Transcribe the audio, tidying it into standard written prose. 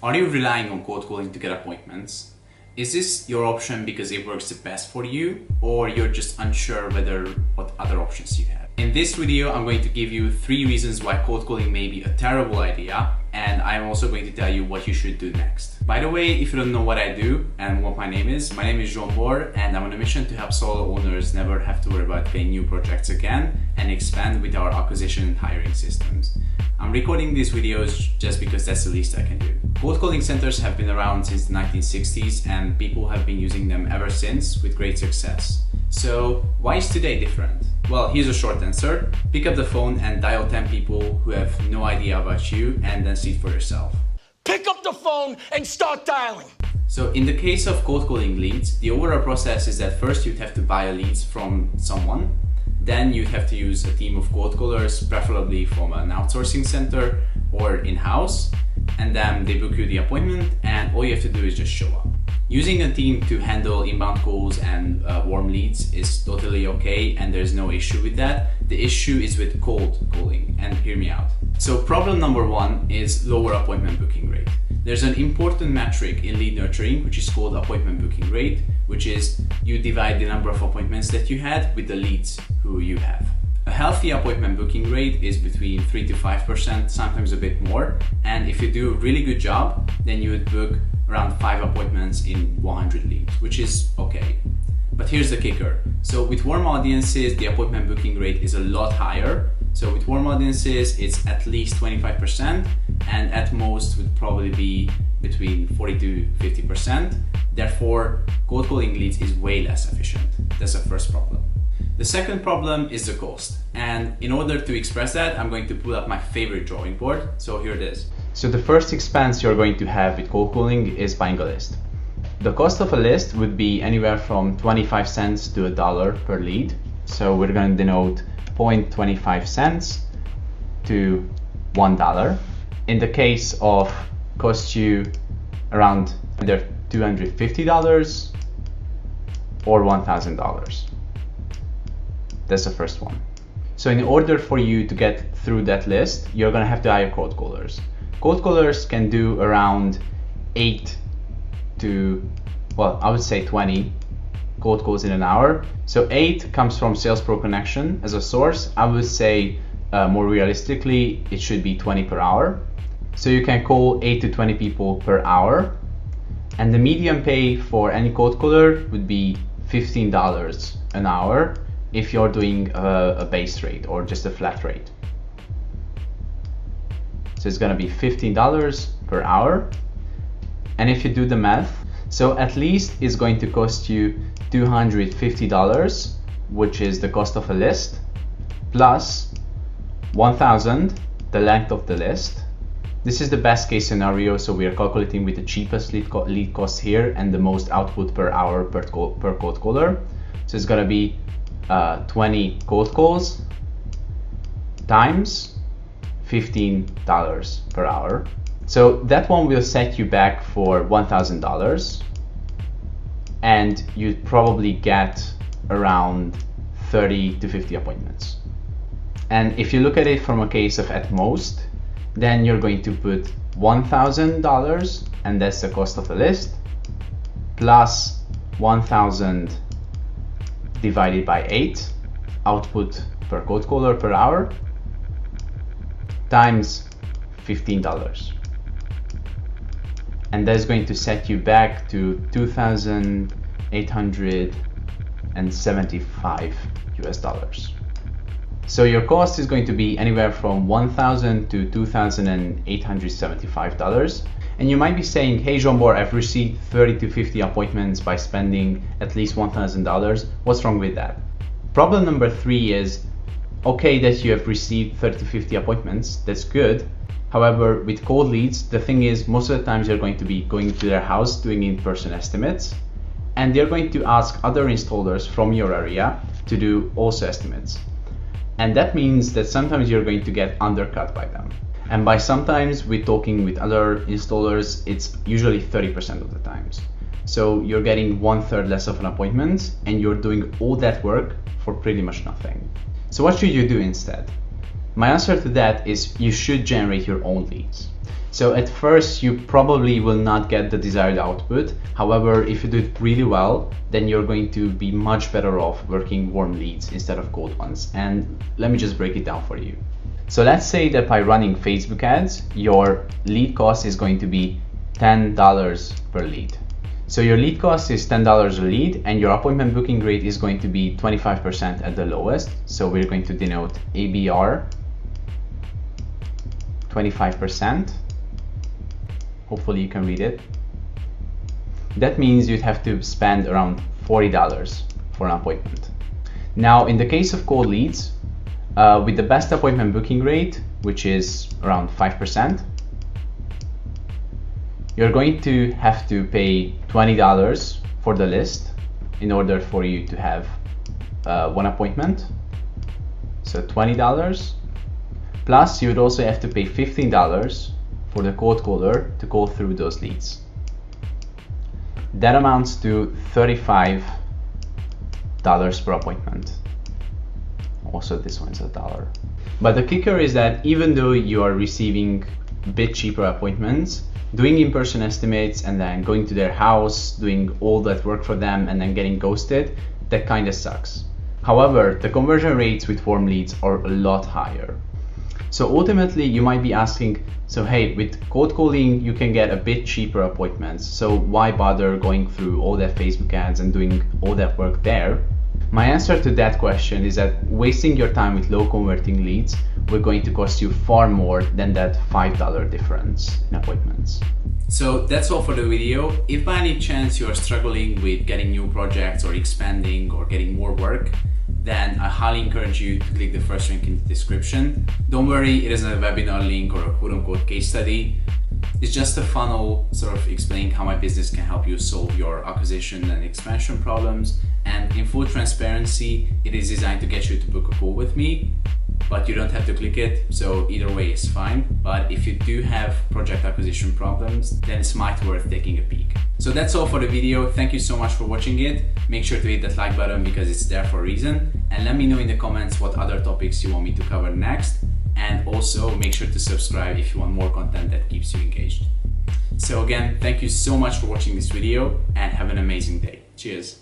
Are you relying on cold calling to get appointments? Is this your option because it works the best for you, or you're just unsure what other options you have? In this video, I'm going to give you 3 reasons why cold calling may be a terrible idea, and I'm also going to tell you what you should do next. By the way, if you don't know what I do and what my name is Jean Bor, and I'm on a mission to help solo owners never have to worry about getting new projects again and expand with our acquisition and hiring systems. I'm recording these videos just because that's the least I can do. Cold calling centers have been around since the 1960s and people have been using them ever since with great success. So why is today different? Well, here's a short answer. Pick up the phone and dial 10 people who have no idea about you and then see it for yourself. Pick up the phone and start dialing. So in the case of cold calling leads, the overall process is that first you'd have to buy leads from someone. Then you'd have to use a team of cold callers, preferably from an outsourcing center or in-house. And then they book you the appointment and all you have to do is just show up. Using a team to handle inbound calls and warm leads is totally okay and there's no issue with that. The issue is with cold calling, and hear me out. So problem number 1 is lower appointment booking rate. There's an important metric in lead nurturing which is called appointment booking rate, which is you divide the number of appointments that you had with the leads who you have. A healthy appointment booking rate is between 3 to 5%, sometimes a bit more. And if you do a really good job, then you would book around 5 appointments in 100 leads, which is okay. But here's the kicker. So with warm audiences, the appointment booking rate is a lot higher. So with warm audiences, it's at least 25%, and at most would probably be between 40 to 50%. Therefore, cold calling leads is way less efficient. That's the first problem. The second problem is the cost. And in order to express that, I'm going to pull up my favorite drawing board. So here it is. So the first expense you're going to have with cold calling is buying a list. The cost of a list would be anywhere from 25 cents to $1 per lead. So we're going to denote 0.25 cents to $1. In the case of cost you around either $250 or $1,000. That's the first one. So in order for you to get through that list, you're gonna have to hire cold callers. Cold callers can do around 8 to, well, I would say 20 cold calls in an hour. So 8 comes from Sales Pro Connection as a source. I would say more realistically, it should be 20 per hour. So you can call 8 to 20 people per hour. And the median pay for any cold caller would be $15 an hour if you're doing a base rate or just a flat rate. So it's gonna be $15 per hour. And if you do the math, so at least it's going to cost you $250, which is the cost of a list, plus 1,000, the length of the list. This is the best case scenario, so we are calculating with the cheapest lead cost here and the most output per hour per cold caller. So it's gonna be 20 cold calls times $15 per hour. So that one will set you back for $1,000 and you'd probably get around 30 to 50 appointments. And if you look at it from a case of at most, then you're going to put $1,000, and that's the cost of the list, plus 1,000 divided by 8 output per cold caller per hour times $15. And that's going to set you back to $2,875 US. So your cost is going to be anywhere from $1,000 to $2,875. And you might be saying, hey Jean Bor, I've received 30 to 50 appointments by spending at least $1,000. What's wrong with that? Problem number 3 is, okay that you have received 30 to 50 appointments, that's good. However, with cold leads, the thing is most of the times you're going to be going to their house doing in-person estimates, and they're going to ask other installers from your area to do also estimates. And that means that sometimes you're going to get undercut by them. And by sometimes we're talking with other installers, it's usually 30% of the times. So you're getting 1/3 less of an appointment and you're doing all that work for pretty much nothing. So what should you do instead? My answer to that is you should generate your own leads. So at first you probably will not get the desired output. However, if you do it really well, then you're going to be much better off working warm leads instead of cold ones. And let me just break it down for you. So let's say that by running Facebook ads, your lead cost is going to be $10 per lead. So your lead cost is $10 a lead, and your appointment booking rate is going to be 25% at the lowest. So we're going to denote ABR 25%. Hopefully you can read it. That means you'd have to spend around $40 for an appointment. Now, in the case of cold leads, with the best appointment booking rate, which is around 5%, you're going to have to pay $20 for the list in order for you to have one appointment. So $20. Plus, you would also have to pay $15 for the cold caller to call through those leads. That amounts to $35 per appointment. Also, this one's $1. But the kicker is that even though you are receiving a bit cheaper appointments, doing in-person estimates and then going to their house, doing all that work for them and then getting ghosted, that kind of sucks. However, the conversion rates with warm leads are a lot higher. So ultimately, you might be asking, so hey, with cold calling, you can get a bit cheaper appointments. So why bother going through all that Facebook ads and doing all that work there? My answer to that question is that wasting your time with low converting leads will going to cost you far more than that $5 difference in appointments. So that's all for the video. If by any chance you are struggling with getting new projects or expanding or getting more work, then I highly encourage you to click the first link in the description. Don't worry, it isn't a webinar link or a quote-unquote case study. It's just a funnel sort of explaining how my business can help you solve your acquisition and expansion problems. And in full transparency, it is designed to get you to book a call with me, but you don't have to click it, so either way is fine. But if you do have project acquisition problems, then it's might worth taking a peek. So that's all for the video. Thank you so much for watching it. Make sure to hit that like button because it's there for a reason. And let me know in the comments what other topics you want me to cover next. And also make sure to subscribe if you want more content that keeps you engaged. So again, thank you so much for watching this video and have an amazing day. Cheers.